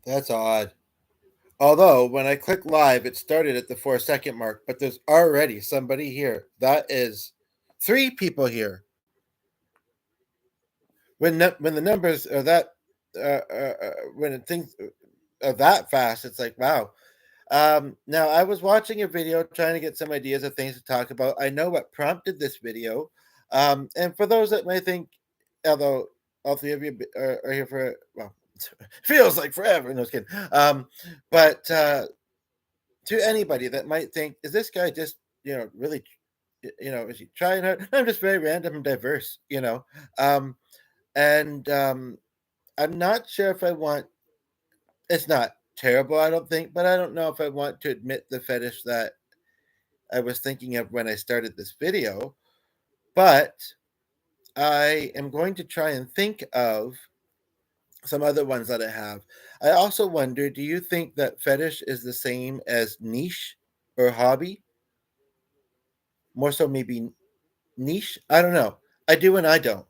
That's odd. Although when I click live, it started at the 4 second mark, but there's already somebody here. That is three people here. When the numbers are that when things are that fast, it's like wow. Now I was watching a video trying to get some ideas of things to talk about. I know what prompted this video, and for those that may think, although all three of you are here for well, feels like forever. No, I was kidding. But to anybody that might think, is this guy just really, is he trying hard? I'm just very random and diverse, um, and I'm not sure if I want. It's not terrible, I don't think, but I don't know if I want to admit the fetish that I was thinking of when I started this video. But I am going to try and think of some other ones that I have. I also wonder, do you think that fetish is the same as niche or hobby? More so, maybe niche? I don't know. I do and I don't.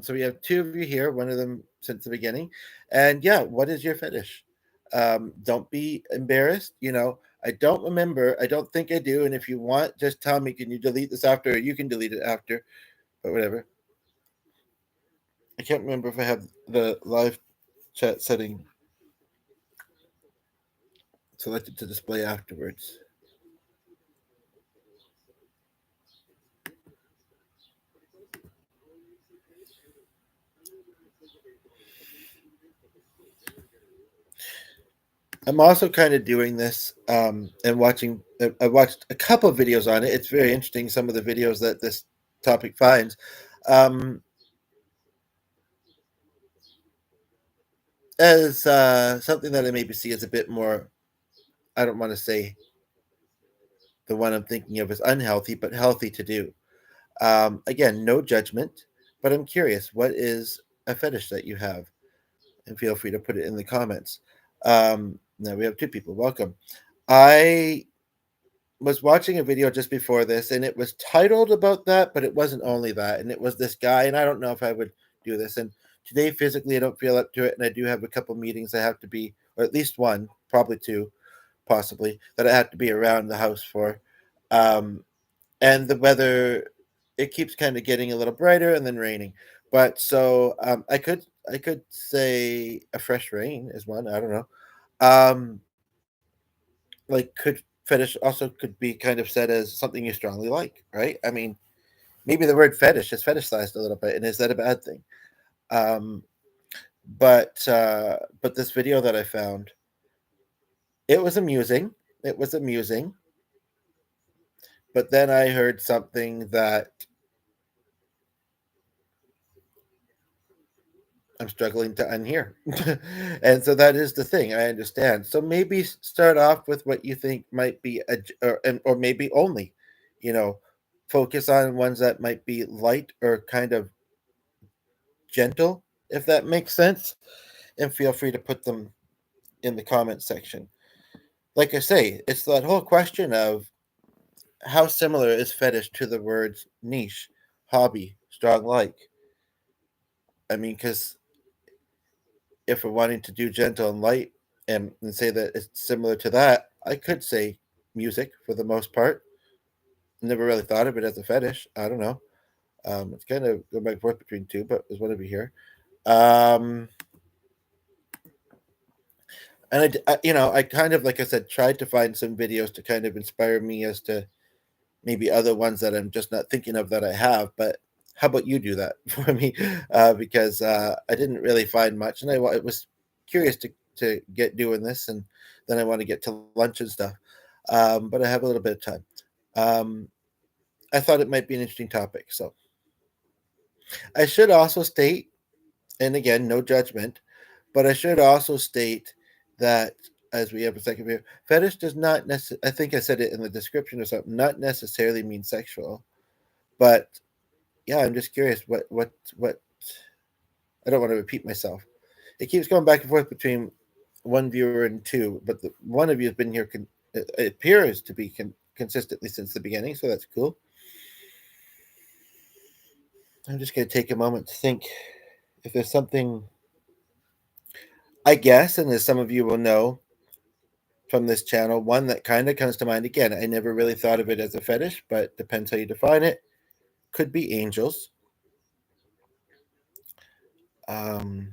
So we have two of you here, one of them since the beginning. And yeah, what is your fetish? Don't be embarrassed. I don't remember. I don't think I do. And if you want, just tell me, can you delete this after? Or you can delete it after, but whatever. I can't remember if I have the live chat setting selected to display afterwards. I'm also kind of doing this and watching. I watched a couple of videos on it. It's very interesting. Some of the videos that this topic finds, um, as something that I maybe see as a bit more. I don't want to say the one I'm thinking of is unhealthy, but healthy to do. Again, no judgment, but I'm curious. What is a fetish that you have? And feel free to put it in the comments. Now we have two people. Welcome. I was watching a video just before this, and it was titled about that, but it wasn't only that. And it was this guy, and I don't know if I would do this. And today, physically, I don't feel up to it, and I do have a couple meetings I have to be, or at least one, probably two, possibly, that I have to be around the house for. Um, and the weather, it keeps kind of getting a little brighter and then raining. But so I could say a fresh rain is one. I don't know. Um, like could fetish also could be kind of said as something you strongly like, right? I mean, maybe the word fetish is fetishized a little bit, and is that a bad thing? Um, but this video that I found, it was amusing. It was amusing, but then I heard something that I'm struggling to unhear. And so that is the thing. I understand. So maybe start off with what you think might be or maybe only, you know, focus on ones that might be light or kind of gentle, if that makes sense. And feel free to put them in the comment section. Like I say, it's that whole question of how similar is fetish to the words niche, hobby, strong like. I mean, because if we're wanting to do gentle and light and say that it's similar to that, I could say music for the most part. Never really thought of it as a fetish. I don't know. It's kind of going back and forth between two, but there's one over here. Um, and I kind of, like I said, tried to find some videos to kind of inspire me as to maybe other ones that I'm just not thinking of that I have. But how about you do that for me? Because I didn't really find much, and I was curious to get doing this, and then I want to get to lunch and stuff. But I have a little bit of time. Um, I thought it might be an interesting topic. So I should also state, and again, no judgment, but I should also state that as we have a second here, fetish does not necessarily, I think I said it in the description or something, not necessarily mean sexual. But yeah, I'm just curious what I don't want to repeat myself. It keeps going back and forth between one viewer and two, but one of you has been here. It appears to be consistently since the beginning, so that's cool. I'm just going to take a moment to think if there's something, I guess, and as some of you will know from this channel, one that kind of comes to mind again. I never really thought of it as a fetish, but depends how you define it. Could be angels. You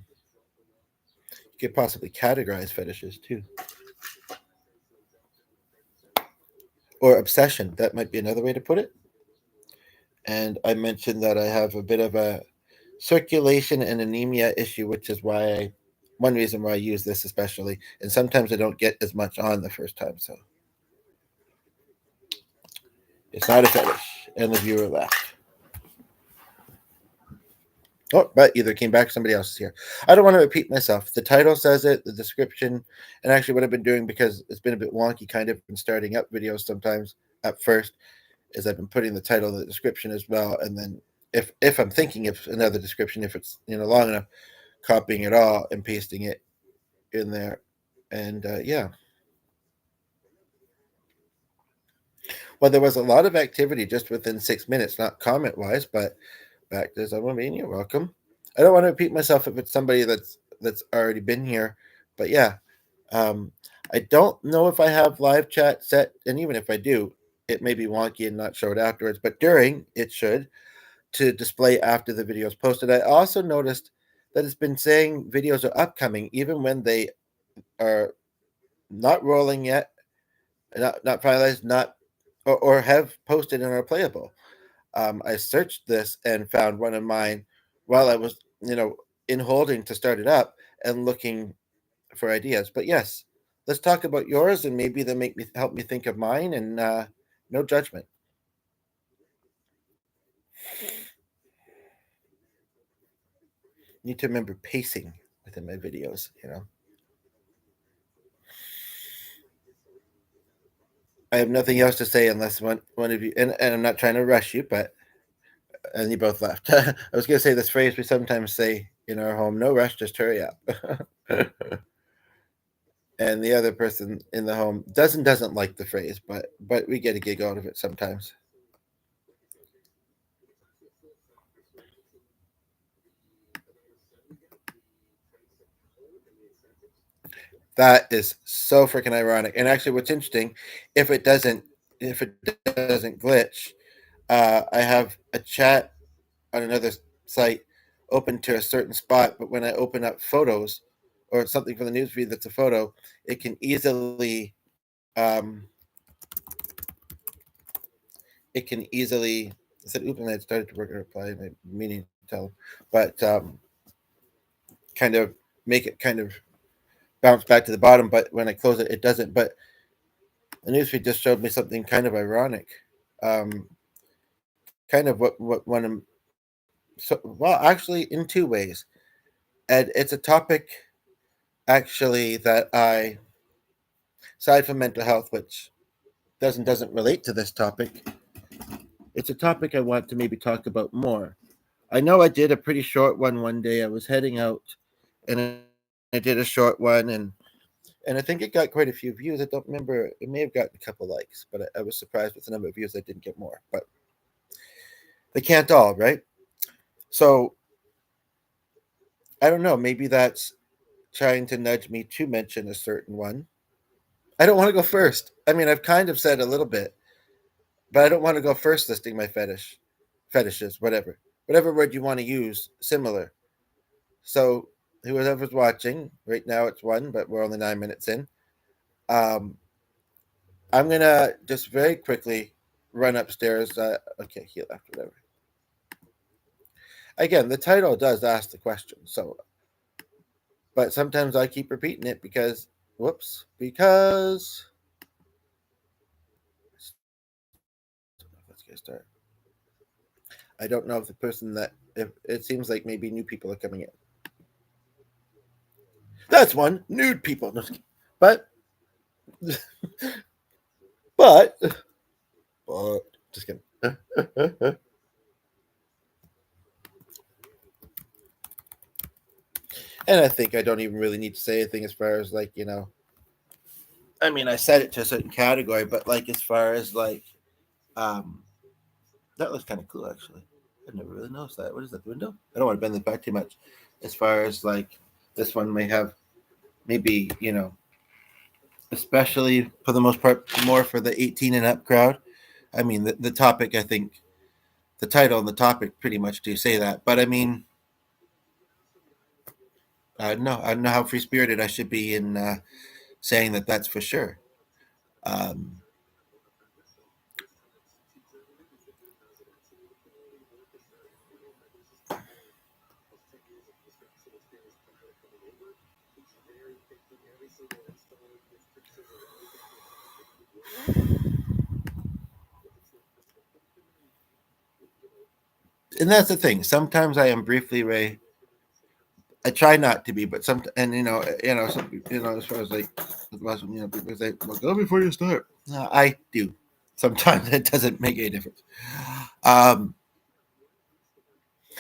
could possibly categorize fetishes too, or obsession. That might be another way to put it. And I mentioned that I have a bit of a circulation and anemia issue, which is why one reason why I use this especially. And sometimes I don't get as much on the first time, so it's not a fetish. And the viewer left. Oh, but either came back, somebody else is here. I don't want to repeat myself. The title says it, the description, and actually what I've been doing, because it's been a bit wonky kind of in starting up videos sometimes at first, is I've been putting the title in the description as well, and then if I'm thinking of another description, if it's long enough, copying it all and pasting it in there, and yeah. Well, there was a lot of activity just within 6 minutes, not comment wise, but back to Zomomania. Welcome. I don't want to repeat myself if it's somebody that's already been here, but yeah, um, I don't know if I have live chat set, and even if I do, it may be wonky and not show it afterwards. But during, it should, to display after the video is posted. I also noticed that it's been saying videos are upcoming, even when they are not rolling yet, not finalized, not or have posted and are playable. I searched this and found one of mine while I was, in holding to start it up and looking for ideas. But yes, let's talk about yours, and maybe they make me help me think of mine. And no judgment. Need to remember pacing within my videos. I have nothing else to say unless one of you, and I'm not trying to rush you, but and you both left. I was going to say this phrase we sometimes say in our home: "No rush, just hurry up." And the other person in the home doesn't like the phrase, but we get a gig out of it sometimes. That is so freaking ironic. And actually, what's interesting, if it doesn't if it doesn't glitch, I have a chat on another site open to a certain spot, but when I open up photos or something from the newsfeed that's a photo, it can easily um, I said, "Oop," and I started to work a reply, my meaning to tell them, but kind of make it kind of bounce back to the bottom. But when I close it, it doesn't. But the newsfeed just showed me something kind of ironic, kind of what one of so well actually in two ways, and it's a topic actually that I, aside from mental health, which doesn't relate to this topic, it's a topic I want to maybe talk about more. I know I did a pretty short one day. I was heading out, and I did a short one, and I think it got quite a few views. I don't remember. It may have gotten a couple likes, but I was surprised with the number of views. I didn't get more, but they can't all, right? So I don't know. Maybe that's trying to nudge me to mention a certain one. I don't want to go first. I mean, I've kind of said a little bit, but I don't want to go first listing my fetishes, whatever word you want to use, similar. So whoever's watching right now, it's one, but we're only 9 minutes in. Um, I'm gonna just very quickly run upstairs. Okay, he left. Whatever. Again, the title does ask the question, so but sometimes I keep repeating it because, whoops, because let's get started. I don't know if the person that if it seems like maybe new people are coming in. That's one nude people, no, but but but just kidding. And I think I don't even really need to say anything as far as like I mean, I said it to a certain category, but like as far as like um, that looks kind of cool actually. I never really noticed that. What is that, the window? I don't want to bend it back too much. As far as like this one may have maybe, especially for the most part, more for the 18 and up crowd. I mean, the topic, I think the title and the topic pretty much do say that. But I mean, I don't know how free spirited I should be in saying that that's for sure. Um, and that's the thing. Sometimes I am briefly Ray. I try not to be, but some, and some, as far as like, people say, "Well, go before you start." No, I do. Sometimes it doesn't make any difference. Um,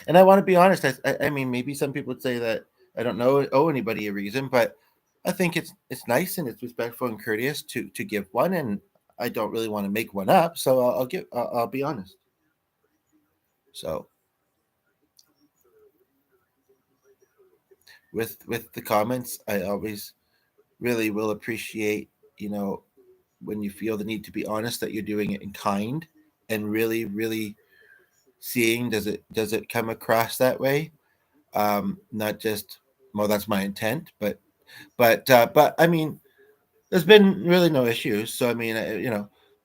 and I want to be honest. I mean, maybe some people would say that I don't know owe anybody a reason, but I think it's nice and it's respectful and courteous to give one, and I don't really want to make one up, so I'll be honest. So with the comments, I always really will appreciate, you know, when you feel the need to be honest that you're doing it in kind and really seeing does it come across that way, not just, well, that's my intent, but I mean, there's been really no issues, so I mean,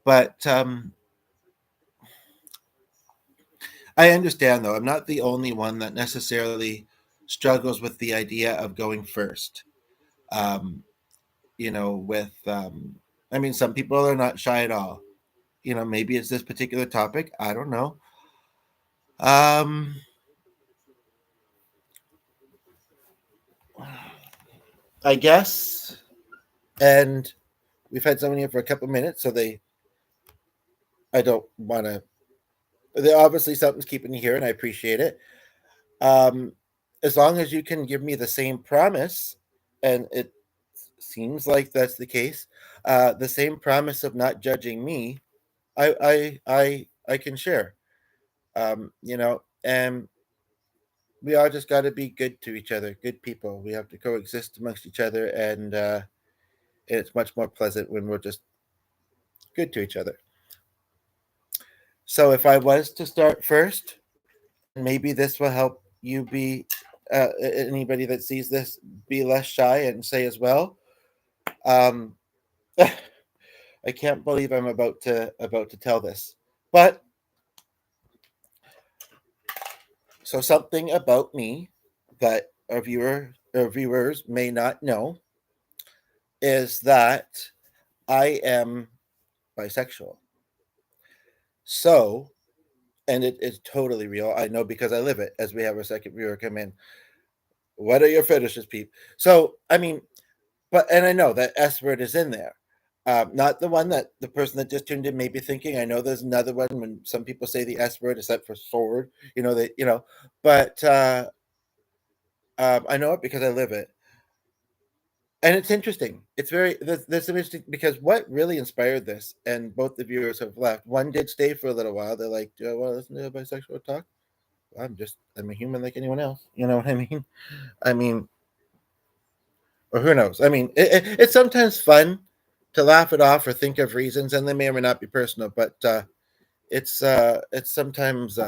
but I understand, though, I'm not the only one that necessarily struggles with the idea of going first. um with I mean, some people are not shy at all. Maybe it's this particular topic, I don't know. um I guess. And we've had someone here for a couple minutes, so I don't want to. Obviously something's keeping you here, and I appreciate it. Um, as long as you can give me the same promise, and it seems like that's the case, the same promise of not judging me, I can share. And we all just got to be good to each other, good people. We have to coexist amongst each other, and it's much more pleasant when we're just good to each other. So if I was to start first, and maybe this will help you be, anybody that sees this, be less shy and say as well. Um, I can't believe I'm about to tell this, but so something about me that our viewers may not know is that I am bisexual. So, and it is totally real. I know because I live it. As we have our second viewer come in, what are your fetishes, Pete? So, I mean, but and I know that S word is in there. Not the one that the person that just tuned in may be thinking. I know there's another one when some people say the S word, except for sword. But I know it because I live it, and it's interesting. It's very there's some interesting because what really inspired this, and both the viewers have left. One did stay for a little while. They're like, "Do I want to listen to bisexual talk? I'm a human like anyone else." You know what I mean? I mean, or who knows? I mean, it's sometimes fun to laugh it off or think of reasons, and they may or may not be personal, but it's sometimes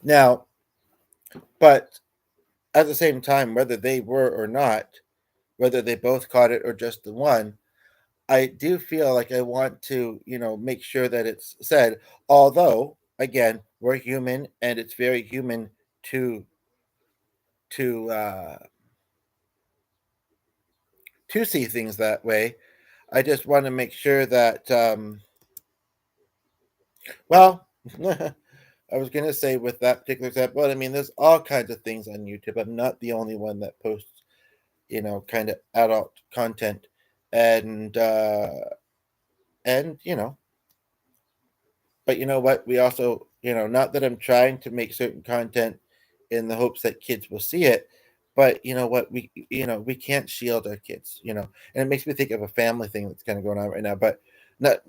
now. But at the same time, whether they were or not, whether they both caught it or just the one, I do feel like I want to, make sure that it's said. Although, again, we're human, and it's very human to to uh, to see things that way. I just want to make sure that, well, I was gonna say with that particular example, but I mean, there's all kinds of things on YouTube. I'm not the only one that posts, kind of adult content, and and but you know what? We also, not that I'm trying to make certain content in the hopes that kids will see it, but you know what? We can't shield our kids, and it makes me think of a family thing that's kind of going on right now. But not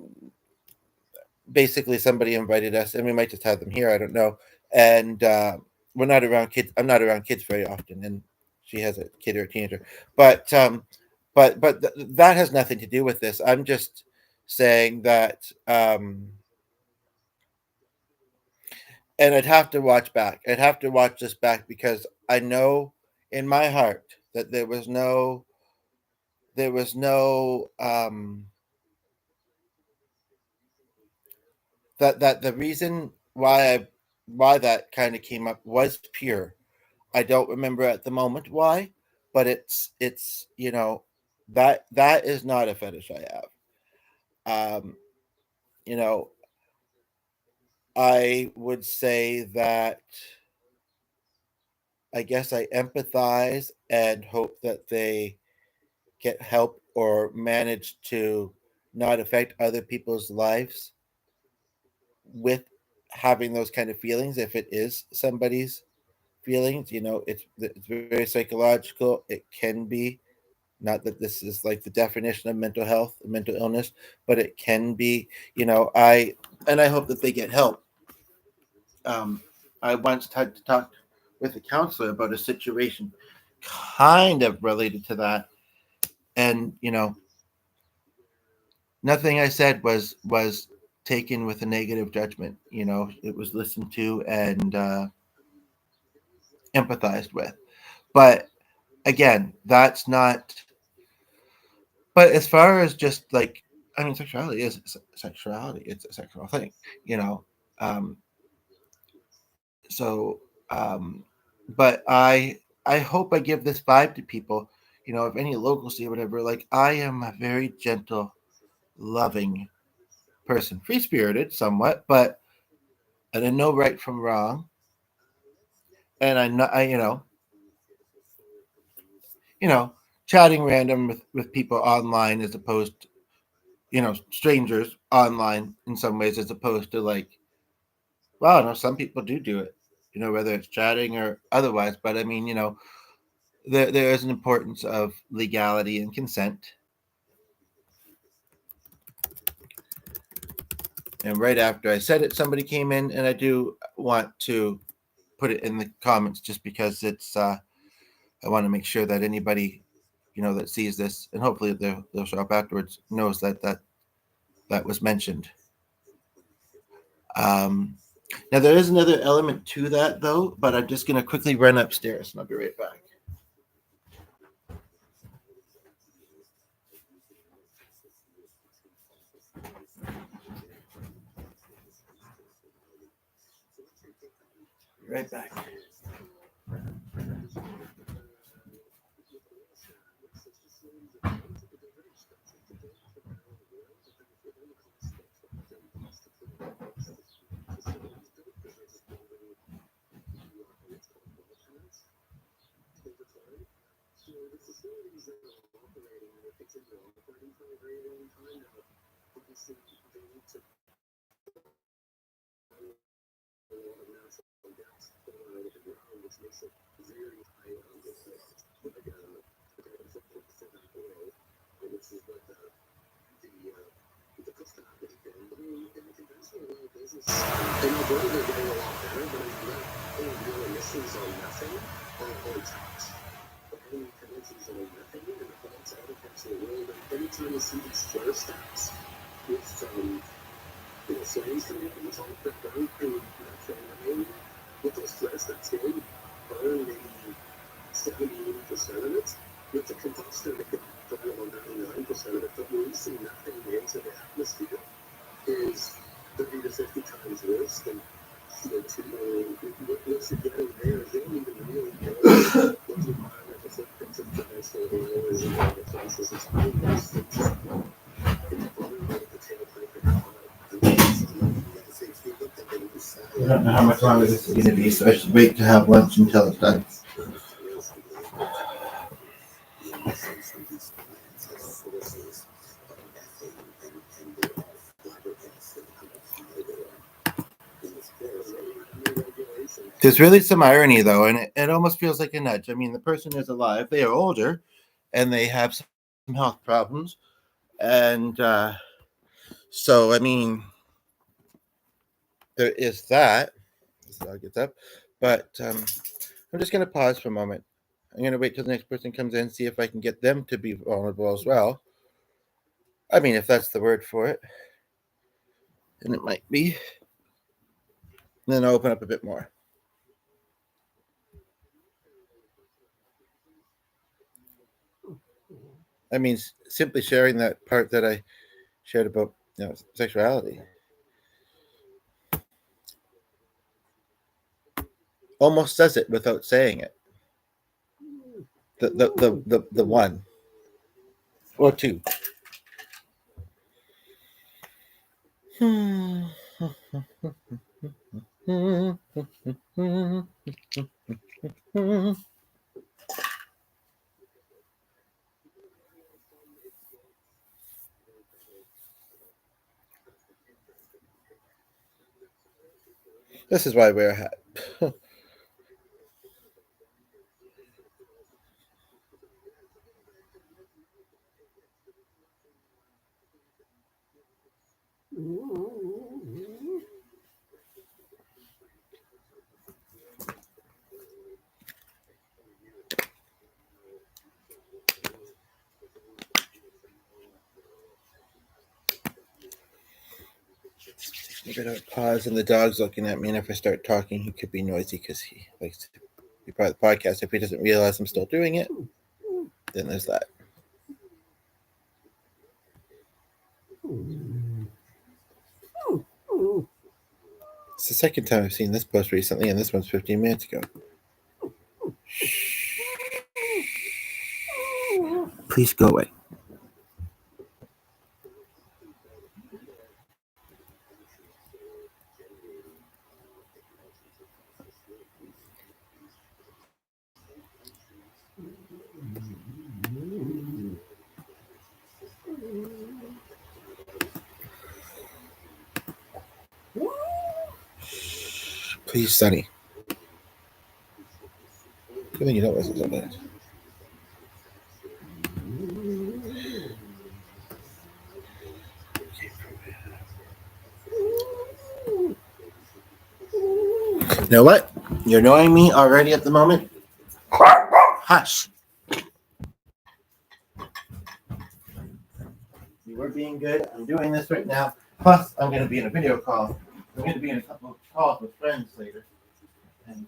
basically somebody invited us, and we might just have them here. I don't know. And we're not around kids. I'm not around kids very often, and she has a kid or a teenager. But that has nothing to do with this. I'm just saying that, and I'd have to watch back. I'd have to watch this back because I know in my heart that there was no that the reason why that kind of came up was pure. I don't remember at the moment why, but it's that is not a fetish I have. You know, I would say that I guess I empathize and hope that they get help or manage to not affect other people's lives with having those kind of feelings if it is somebody's feelings. It's very psychological. It can be, not that this is like the definition of mental health, mental illness, but it can be. I hope that they get help. um, I once had to talk with a counselor about a situation kind of related to that, and nothing I said was taken with a negative judgment. It was listened to and empathized with. But again, that's not. But as far as just like, I mean, sexuality is sexuality. It's a sexual thing, you know. Um, so, um, but I hope I give this vibe to people. If any locals see whatever, like I am a very gentle, loving person, free spirited somewhat, but and I know right from wrong, and I know you know, chatting random with people online as opposed to, strangers online in some ways as opposed to like, wow, no, some people do it, whether it's chatting or otherwise. But I mean, there is an importance of legality and consent. And right after I said it, somebody came in, and I do want to put it in the comments just because I want to make sure that anybody, that sees this, and hopefully they'll show up afterwards, knows that was mentioned. Um, Now there is another element to that though, but I'm just gonna quickly run upstairs and I'll be right back. Right back. I don't know how much longer this is going to be, so I should wait to have lunch until it's done. There's really some irony though, and it almost feels like a nudge. I mean, the person is alive, they are older, and they have some health problems, and so I mean, there is that. This dog gets up, but I'm just going to pause for a moment. I'm going to wait till the next person comes in, see if I can get them to be vulnerable as well. I mean, if that's the word for it, and it might be. And then I'll open up a bit more. I mean, simply sharing that part that I shared about sexuality almost says it without saying it. The one or two. This is why I wear a hat. A bit of a pause, and the dog's looking at me. And if I start talking, he could be noisy because he likes to be part of the podcast. If he doesn't realize I'm still doing it, then there's that. It's the second time I've seen this post recently, and this one's 15 minutes ago. Please go away. Please, Sonny. Good thing you don't listen to that. You know what? You're annoying me already at the moment. Hush. You were being good. I'm doing this right now. Plus, I'm going to be in a video call. I'm going to be in a couple of calls with friends later. And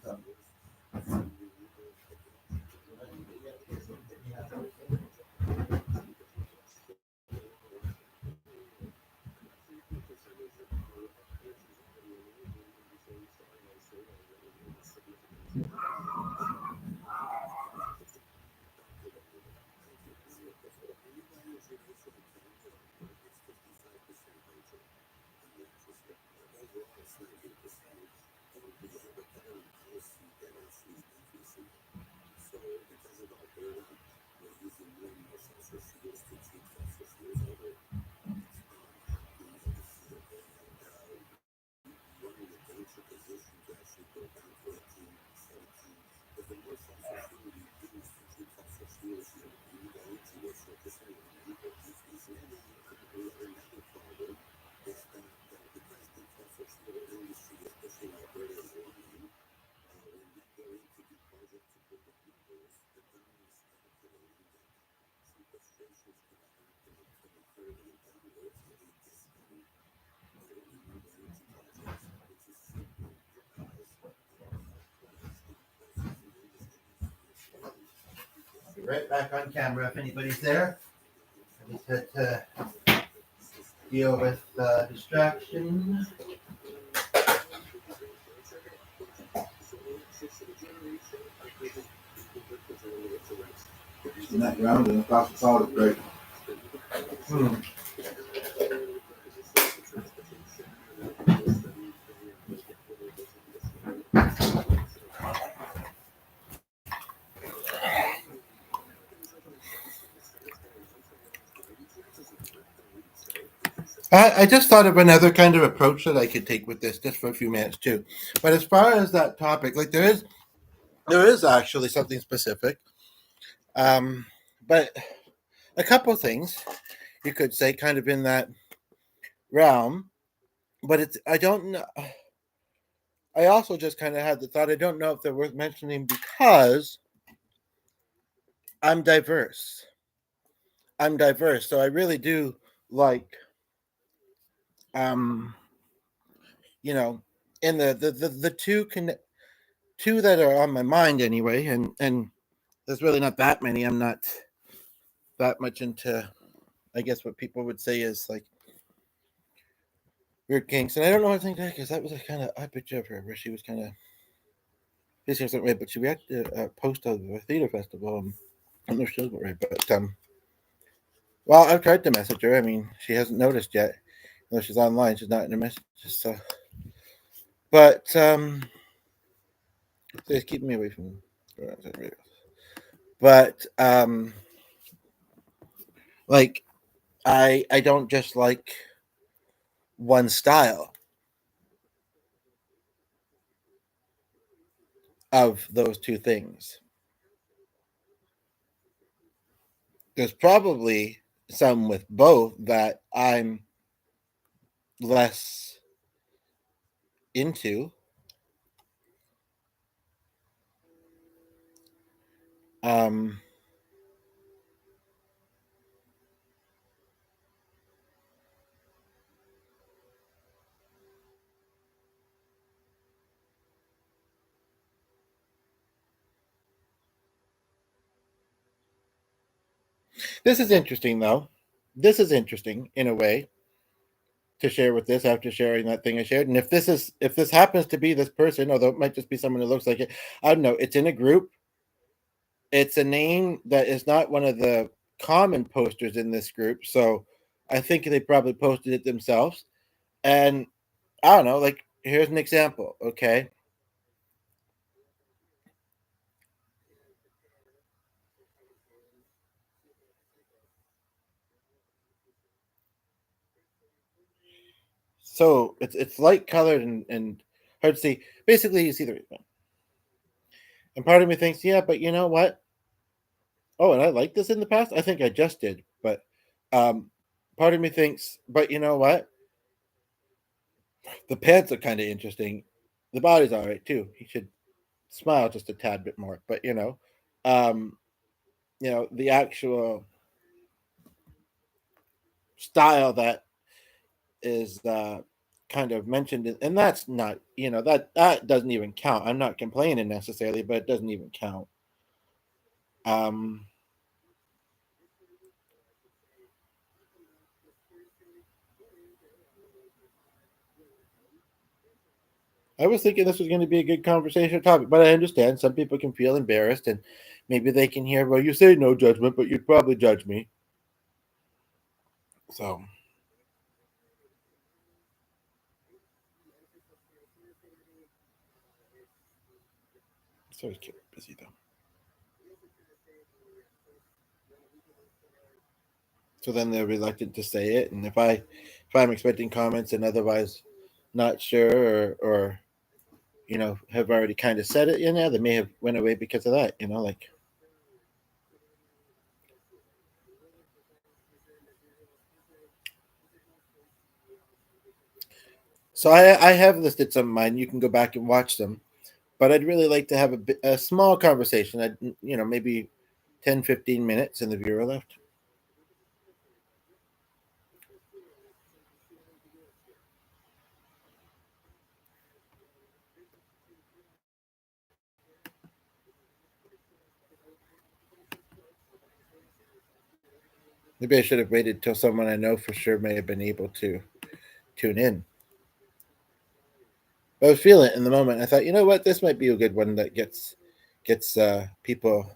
be right back on camera if anybody's there. I just had to deal with distraction. In that ground and across the solid break. I just thought of another kind of approach that I could take with this just for a few minutes too. But as far as that topic, like there is actually something specific. But a couple of things you could say kind of in that realm, but it's I don't know. I also just kind of had the thought. I don't know if they're worth mentioning because I'm diverse. I'm diverse, so I really do like, um, you know, in the two that are on my mind anyway, and there's really not that many. I'm not that much into, I guess, what people would say is like weird kinks, and I don't know what I think that because that was a kind of odd picture of her where she was kind of this wasn't right, but she reacted to a post of a theater festival. I don't know if she wasn't right, but well, I've tried to message her. I mean, she hasn't noticed yet. Though she's online, she's not in her messages. So, but so it's keeping me away from. But like I don't just like one style of those two things. There's probably some with both that I'm less into. Um, this is interesting, though. This is interesting in a way to share with this after sharing that thing I shared. And if this happens to be this person, although it might just be someone who looks like it, I don't know. It's in a group. It's a name that is not one of the common posters in this group, so I think they probably posted it themselves. And I don't know. Like here's an example. Okay, so it's light colored and hard to see. Basically, you see the and part of me thinks, yeah, but you know what? Oh, and I liked this in the past. I think I just did, but um, part of me thinks, but you know what? The pants are kind of interesting. The body's all right too. He should smile just a tad bit more, but um, the actual style that is kind of mentioned, and that's not, that doesn't even count. I'm not complaining necessarily, but it doesn't even count. Um, I was thinking this was going to be a good conversation topic, but I understand some people can feel embarrassed and maybe they can hear, well, you say no judgment, but you'd probably judge me. So, so it's busy though. So then they're reluctant to say it, and if I'm expecting comments and otherwise not sure or have already kind of said it, they may have went away because of that, like. So I have listed some of mine. You can go back and watch them, but I'd really like to have a small conversation. Maybe 10, 15 minutes in the viewer left. Maybe I should have waited till someone I know for sure may have been able to tune in. But I was feeling it in the moment. I thought, you know what, this might be a good one that gets people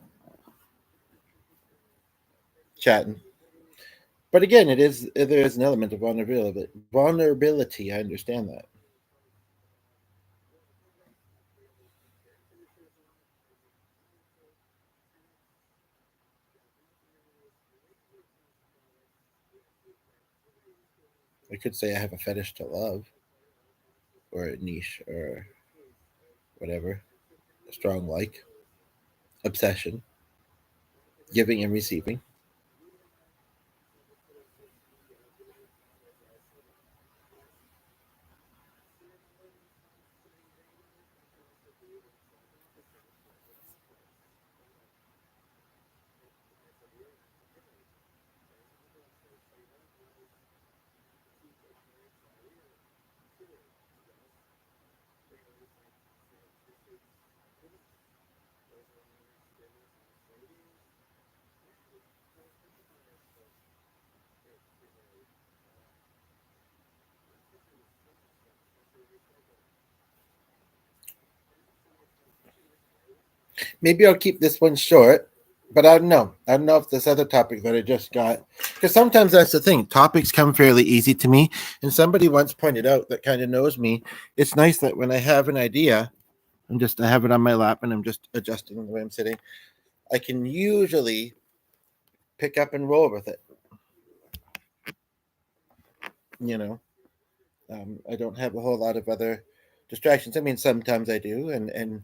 chatting. But again, there is an element of vulnerability. Vulnerability, I understand that. I could say I have a fetish to love, or a niche, or whatever, a strong like obsession, giving and receiving. Maybe I'll keep this one short, but I don't know. I don't know if this other topic that I just got, because sometimes that's the thing. Topics come fairly easy to me, and somebody once pointed out that kind of knows me. It's nice that when I have an idea, I have it on my lap and I'm just adjusting the way I'm sitting. I can usually pick up and roll with it. You know, I don't have a whole lot of other distractions. I mean, sometimes I do, and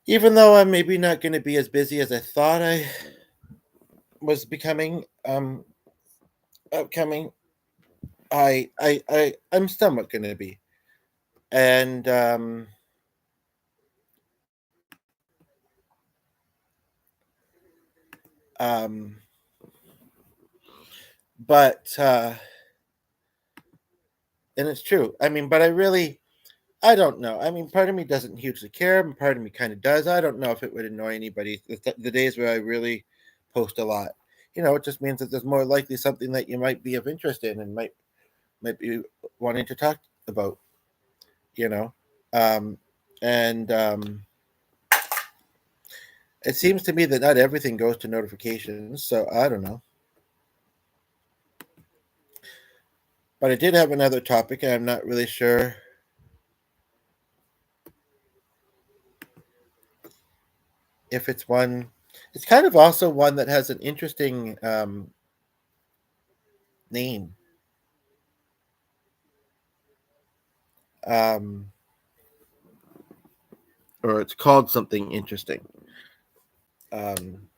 even though I'm maybe not going to be as busy as I thought I was becoming, upcoming, I'm somewhat going to be, and um, but and it's true. I mean, but I don't know. I mean, part of me doesn't hugely care, and part of me kind of does. I don't know if it would annoy anybody. The days where I really post a lot, it just means that there's more likely something that you might be of interest in and might be wanting to talk about. You know, um, and it seems to me that not everything goes to notifications. So I don't know. But I did have another topic, and I'm not really sure if it's one. It's kind of also one that has an interesting name. Um, or it's called something interesting. Um,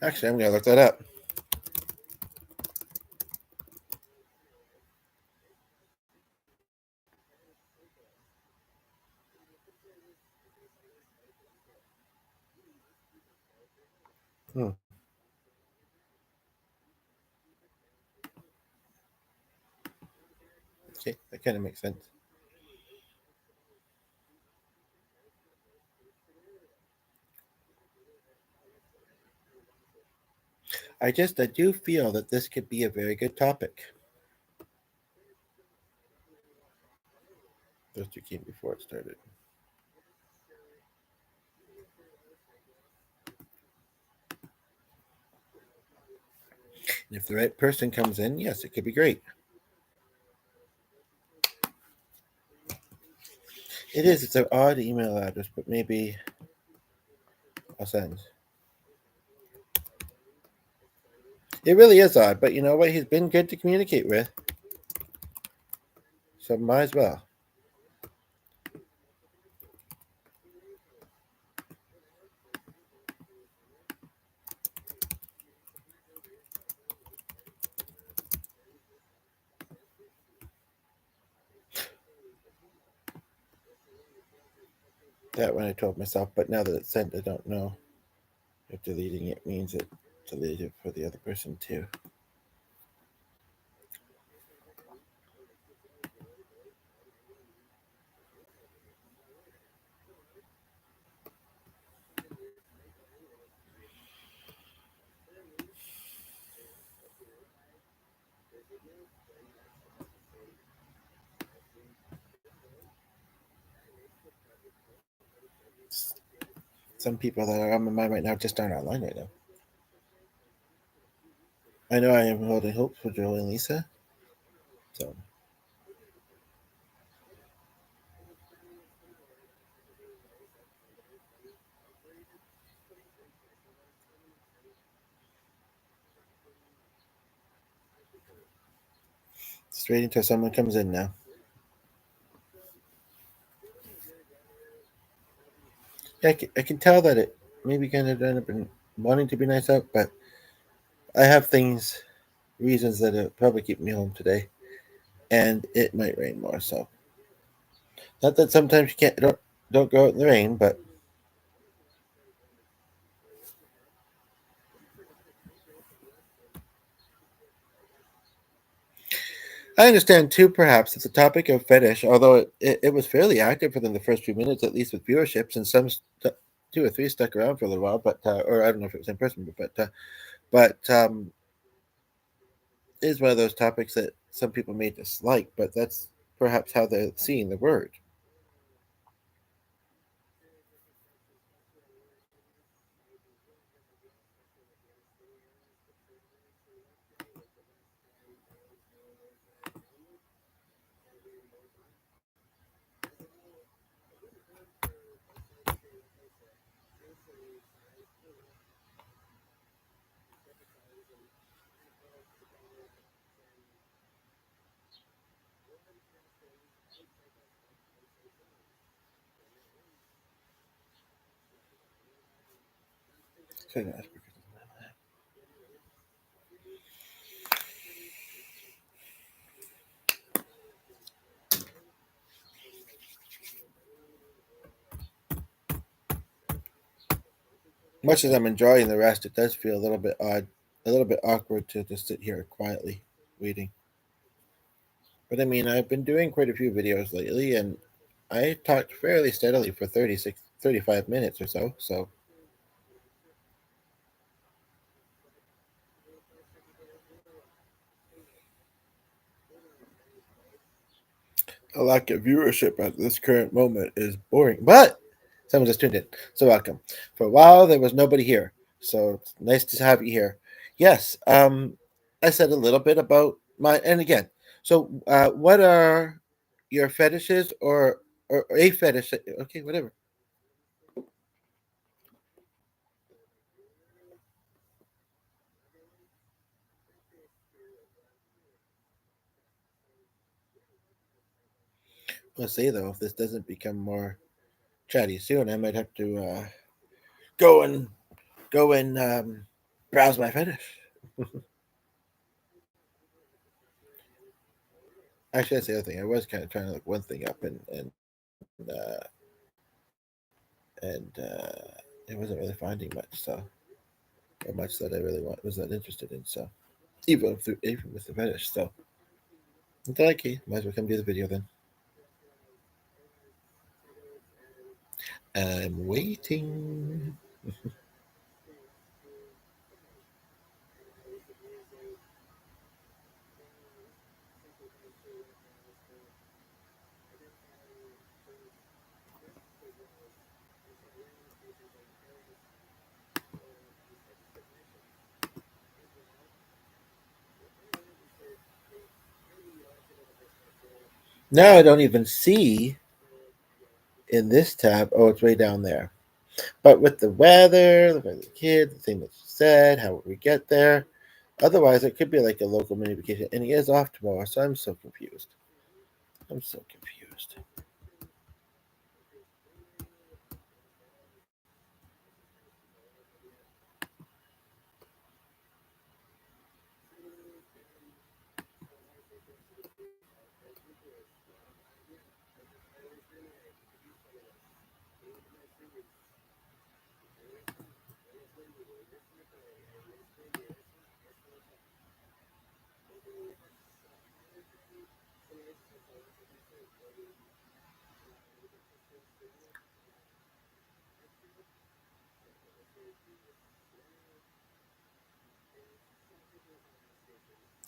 Actually, I'm gonna look that up. Hmm. Okay, that kind of makes sense. I do feel that this could be a very good topic. Those two came before it started. And if the right person comes in, yes, it could be great. It is. It's an odd email address, but maybe I'll send. It really is odd, but you know what? He's been good to communicate with, so might as well. That one I told myself, but now that it's sent, I don't know if deleting it means it deleted it for the other person too. Some people that are on my mind right now just aren't online right now. I know I am holding hopes for Joel and Lisa, so just waiting until someone comes in now. Yeah, I can tell that it maybe kind of ended up in wanting to be nice out, but I have reasons that probably keep me home today, and it might rain more. So, not that sometimes you don't go out in the rain, but I understand too, perhaps, that the topic of fetish, although it was fairly active within the first few minutes, at least with viewerships, and two or three stuck around for a little while, but or I don't know if it was in person, but is one of those topics that some people may dislike, but that's perhaps how they're seeing the word. Much as I'm enjoying the rest, it does feel a little bit odd, a little bit awkward to just sit here quietly waiting. But I mean, I've been doing quite a few videos lately, and I talked fairly steadily for 36, 35 minutes or so. So a lack of viewership at this current moment is boring. But someone just tuned in, so welcome. For a while, there was nobody here, so it's nice to have you here. Yes, I said a little bit about my, and again, so what are your fetishes or a fetish? Okay, whatever. Let's say though, if this doesn't become more chatty soon, I might have to go and go and browse my fetish. Actually, that's the other thing. I was kind of trying to look one thing up, uh, and it wasn't really finding much. So, or much that I really was not interested in. So, even with the fetish. So, okay, might as well come do the video then. I'm waiting. Now I don't even see in this tab. Oh, it's way down there. But with the weather, the kid, the thing that you said, how would we get there? Otherwise, it could be like a local mini vacation, and he is off tomorrow, so I'm so confused. I'm so confused.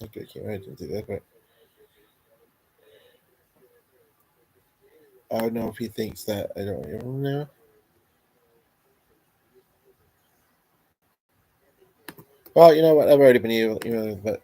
Okay, I can't wait to do that, but I don't know if he thinks that I don't even know. Well, you know what? I've already been able, but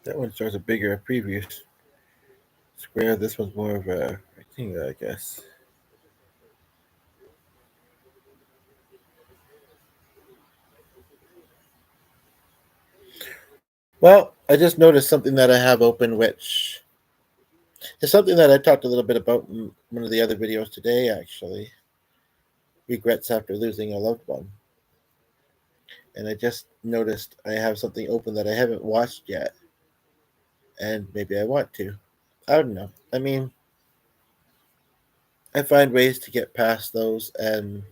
That one shows a bigger preview square. This one's more of a rectangle, I guess. Well, I just noticed something that I have open, which is something that I talked a little bit about in one of the other videos today, actually. Regrets after losing a loved one. And I just noticed I have something open that I haven't watched yet. And maybe I want to. I don't know. I mean, I find ways to get past those, and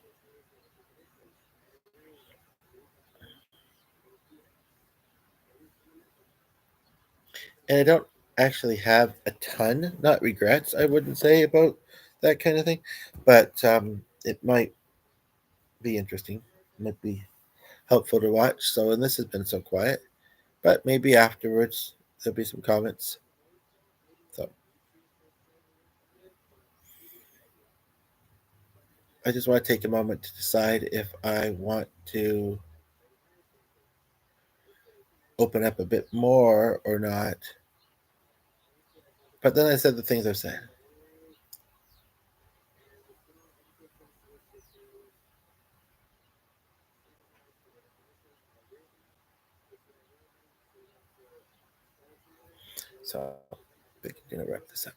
I don't actually have a ton, not regrets, I wouldn't say about that kind of thing, but it might be interesting, might be helpful to watch. So, and this has been so quiet, but maybe afterwards there'll be some comments. So, I just want to take a moment to decide if I want to open up a bit more or not. But then I said the things I've said. So, we're going to wrap this up.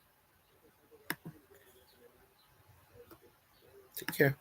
Take care.